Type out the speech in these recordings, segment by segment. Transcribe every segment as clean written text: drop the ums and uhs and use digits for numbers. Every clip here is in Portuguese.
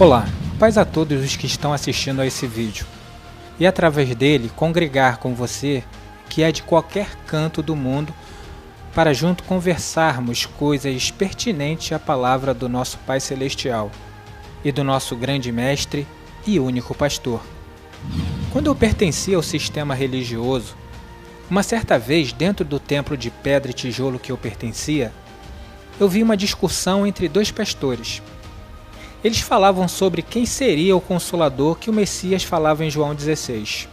Olá, paz a todos os que estão assistindo a esse vídeo e através dele congregar com você que é de qualquer canto do mundo para junto conversarmos coisas pertinentes à palavra do nosso Pai Celestial e do nosso grande mestre e único pastor. Quando eu pertencia ao sistema religioso, uma certa vez dentro do templo de pedra e tijolo que eu pertencia, eu vi uma discussão entre dois pastores. Eles falavam sobre quem seria o Consolador que o Messias falava em João 16.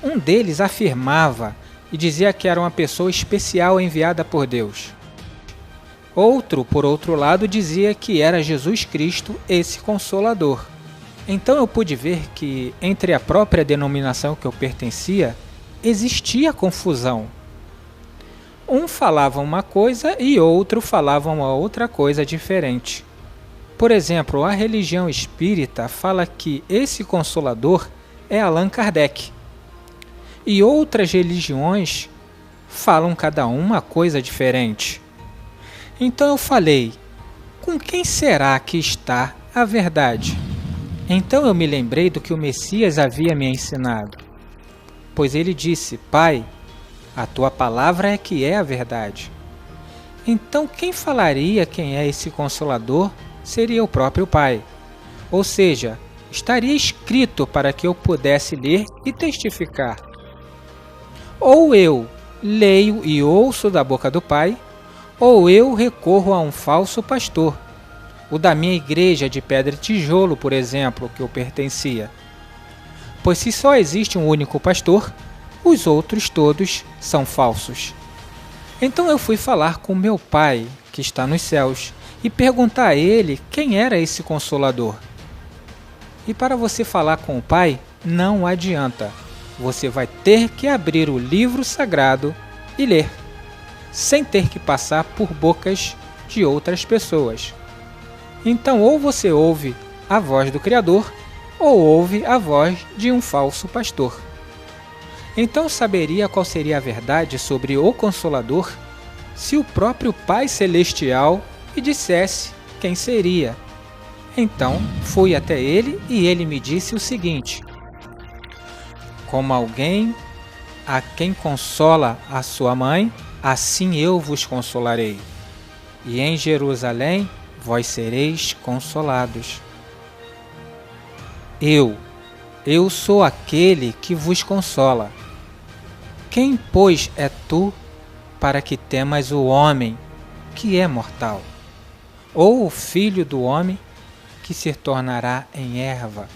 Um deles afirmava e dizia que era uma pessoa especial enviada por Deus. Outro, por outro lado, dizia que era Jesus Cristo esse Consolador. Então eu pude ver que entre a própria denominação que eu pertencia, existia confusão. Um falava uma coisa e outro falava uma outra coisa diferente. Por exemplo, a religião espírita fala que esse Consolador é Allan Kardec. E outras religiões falam cada uma coisa diferente. Então eu falei, com quem será que está a verdade? Então eu me lembrei do que o Messias havia me ensinado. Pois ele disse, Pai, a tua palavra é que é a verdade. Então quem falaria quem é esse Consolador seria o próprio Pai. Ou seja, estaria escrito para que eu pudesse ler e testificar. Ou eu leio e ouço da boca do Pai, ou eu recorro a um falso pastor, o da minha igreja de pedra e tijolo, por exemplo, que eu pertencia. Pois se só existe um único pastor, os outros todos são falsos. Então eu fui falar com meu Pai, que está nos céus, e perguntar a ele quem era esse Consolador. E para você falar com o Pai, não adianta. Você vai ter que abrir o livro sagrado e ler, sem ter que passar por bocas de outras pessoas. Então ou você ouve a voz do Criador, ou ouve a voz de um falso pastor. Então saberia qual seria a verdade sobre o Consolador se o próprio Pai Celestial e dissesse quem seria. Então fui até ele e ele me disse o seguinte: como alguém a quem consola a sua mãe, assim eu vos consolarei. E em Jerusalém vós sereis consolados. Eu sou aquele que vos consola. Quem, pois, é tu para que temas o homem que é mortal? Ou o filho do homem que se tornará em erva?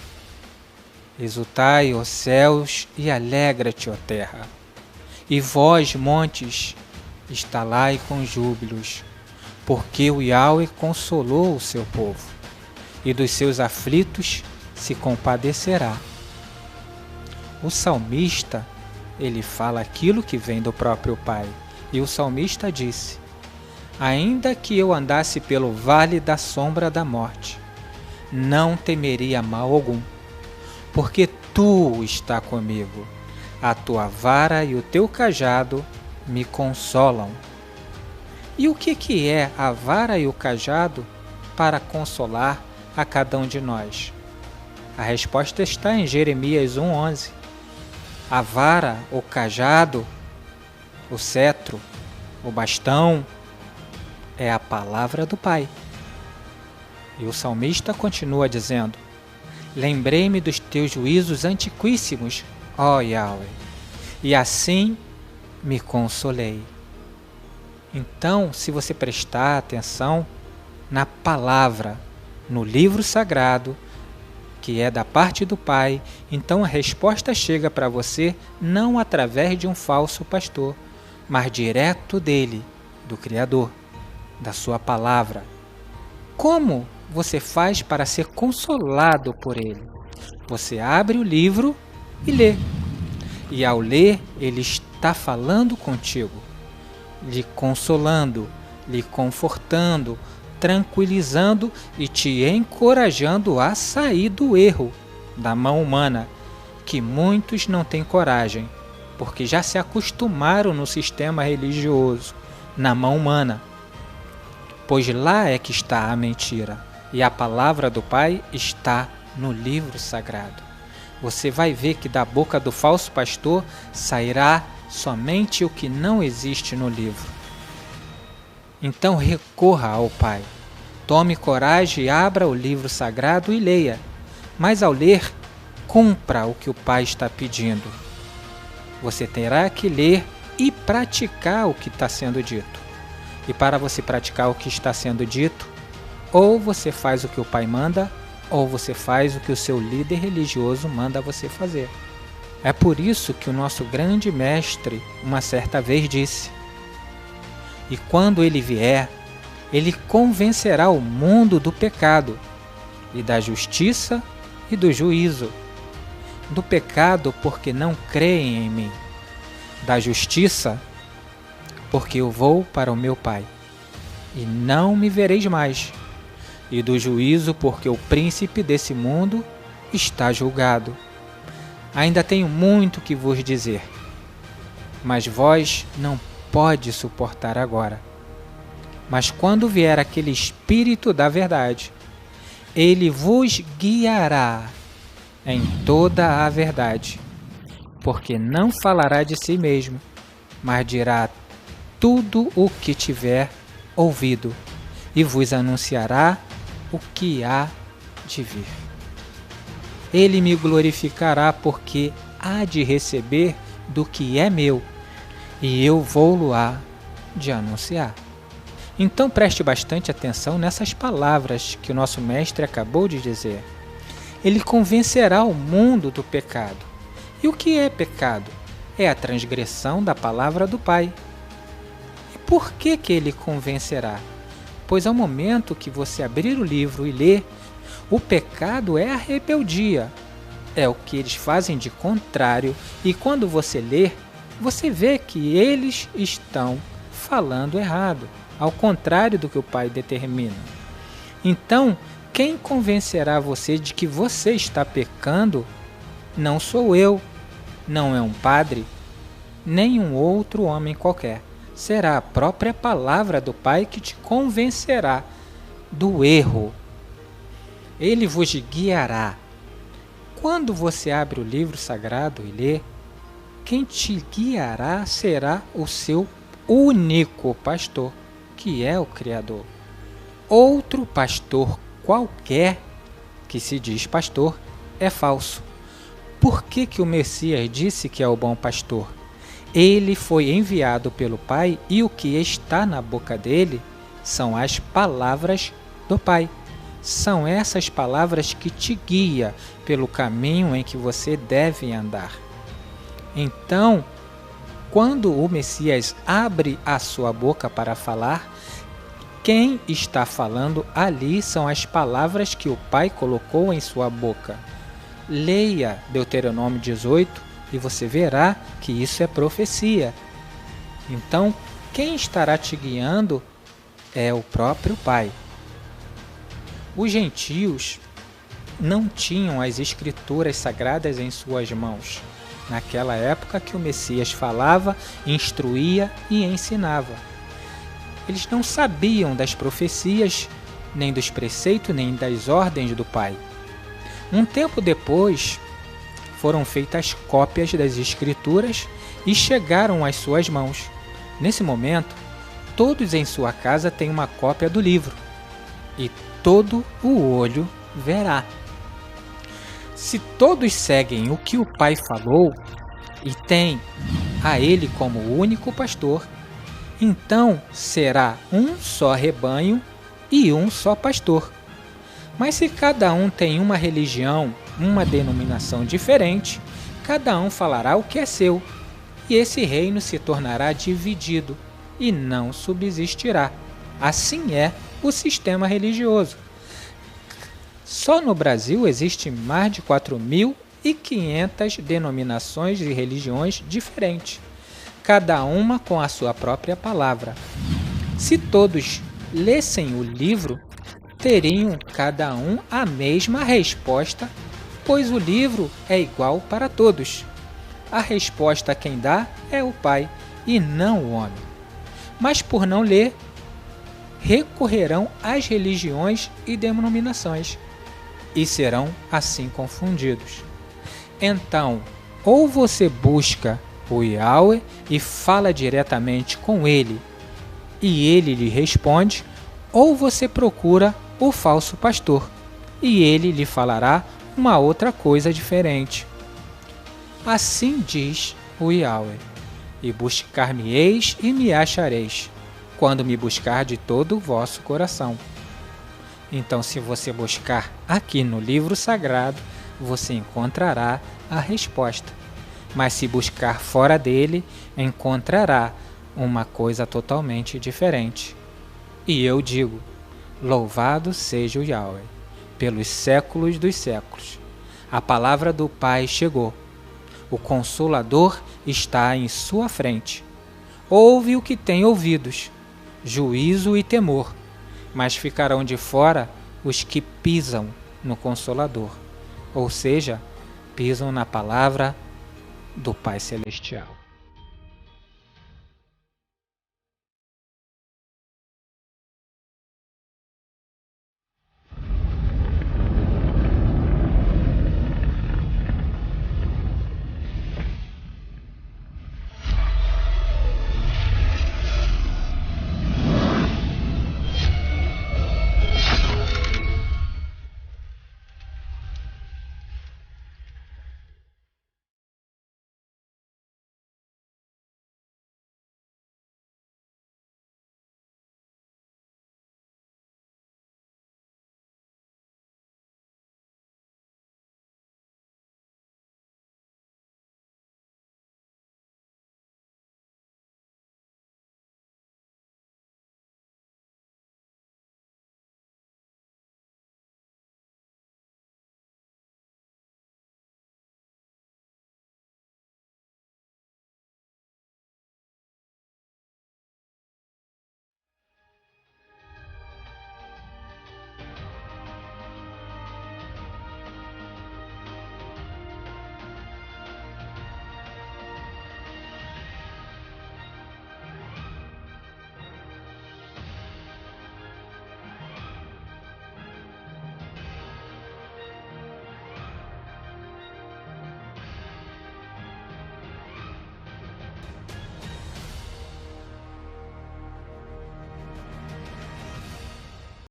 Exultai, ó céus, e alegra-te, ó terra. E vós, montes, estalai com júbilos, porque o Yahweh consolou o seu povo, e dos seus aflitos se compadecerá. O salmista, ele fala aquilo que vem do próprio Pai. E o salmista disse, ainda que eu andasse pelo vale da sombra da morte, não temeria mal algum, porque tu está comigo, a tua vara e o teu cajado me consolam. E o que é a vara e o cajado para consolar a cada um de nós? A resposta está em Jeremias 1:11. A vara, o cajado, o cetro, o bastão, é a palavra do Pai. E o salmista continua dizendo, lembrei-me dos teus juízos antiquíssimos, ó Yahweh, e assim me consolei. Então, se você prestar atenção na palavra, no livro sagrado, que é da parte do Pai, então a resposta chega para você não através de um falso pastor, mas direto dele, do Criador, da sua palavra. Como você faz para ser consolado por ele? Você abre o livro e lê. E ao ler, ele está falando contigo, lhe consolando, lhe confortando, tranquilizando e te encorajando a sair do erro, da mão humana, que muitos não têm coragem, porque já se acostumaram no sistema religioso, na mão humana. Pois lá é que está a mentira. E a palavra do Pai está no livro sagrado. Você vai ver que da boca do falso pastor sairá somente o que não existe no livro. Então recorra ao Pai. Tome coragem e abra o livro sagrado e leia. Mas ao ler, cumpra o que o Pai está pedindo. Você terá que ler e praticar o que está sendo dito. E para você praticar o que está sendo dito, ou você faz o que o Pai manda, ou você faz o que o seu líder religioso manda você fazer. É por isso que o nosso grande mestre uma certa vez disse: e quando ele vier, ele convencerá o mundo do pecado, e da justiça e do juízo. Do pecado, porque não creem em mim. Da justiça, porque eu vou para o meu Pai, e não me vereis mais. E do juízo, porque o príncipe desse mundo está julgado. Ainda tenho muito que vos dizer, mas vós não pode suportar agora. Mas quando vier aquele Espírito da verdade, ele vos guiará em toda a verdade, porque não falará de si mesmo, mas dirá tudo o que tiver ouvido, e vos anunciará o que há de vir. Ele me glorificará, porque há de receber do que é meu, e eu vou-lo-á de anunciar. Então preste bastante atenção nessas palavras que o nosso mestre acabou de dizer. Ele convencerá o mundo do pecado. E o que é pecado? É a transgressão da palavra do Pai. E por que ele convencerá? Pois ao momento que você abrir o livro e ler, o pecado é a rebeldia. É o que eles fazem de contrário, e quando você lê, você vê que eles estão falando errado, ao contrário do que o Pai determina. Então, quem convencerá você de que você está pecando não sou eu, não é um padre, nem um outro homem qualquer. Será a própria palavra do Pai que te convencerá do erro. Ele vos guiará. Quando você abre o livro sagrado e lê, quem te guiará será o seu único pastor, que é o Criador. Outro pastor qualquer que se diz pastor é falso. Por que o Messias disse que é o bom pastor? Ele foi enviado pelo Pai e o que está na boca dele são as palavras do Pai. São essas palavras que te guiam pelo caminho em que você deve andar. Então, quando o Messias abre a sua boca para falar, quem está falando ali são as palavras que o Pai colocou em sua boca. Leia Deuteronômio 18 e você verá que isso é profecia. Então, quem estará te guiando é o próprio Pai. Os gentios não tinham as escrituras sagradas em suas mãos, naquela época que o Messias falava, instruía e ensinava. Eles não sabiam das profecias, nem dos preceitos, nem das ordens do Pai. Um tempo depois, foram feitas cópias das Escrituras e chegaram às suas mãos. Nesse momento, todos em sua casa têm uma cópia do livro, e todo o olho verá. Se todos seguem o que o Pai falou, e têm a Ele como único pastor, então será um só rebanho e um só pastor. Mas se cada um tem uma religião, uma denominação diferente, cada um falará o que é seu, e esse reino se tornará dividido e não subsistirá. Assim é o sistema religioso. Só no Brasil existem mais de 4.500 denominações e religiões diferentes, cada uma com a sua própria palavra. Se todos lessem o livro, teriam cada um a mesma resposta, pois o livro é igual para todos. A resposta quem dá é o Pai e não o homem. Mas por não ler, recorrerão às religiões e denominações, e serão assim confundidos. Então, ou você busca o Yahweh e fala diretamente com ele, e ele lhe responde, ou você procura o falso pastor, e ele lhe falará uma outra coisa diferente. Assim diz o Yahweh: e buscar-me-eis e me achareis, quando me buscar de todo o vosso coração. Então, se você buscar aqui no livro sagrado, você encontrará a resposta. Mas se buscar fora dele, encontrará uma coisa totalmente diferente. E eu digo: louvado seja o Yahweh, pelos séculos dos séculos. A palavra do Pai chegou. O Consolador está em sua frente. Ouve o que tem ouvidos, juízo e temor, mas ficarão de fora os que pisam no Consolador, ou seja, pisam na palavra do Pai Celestial.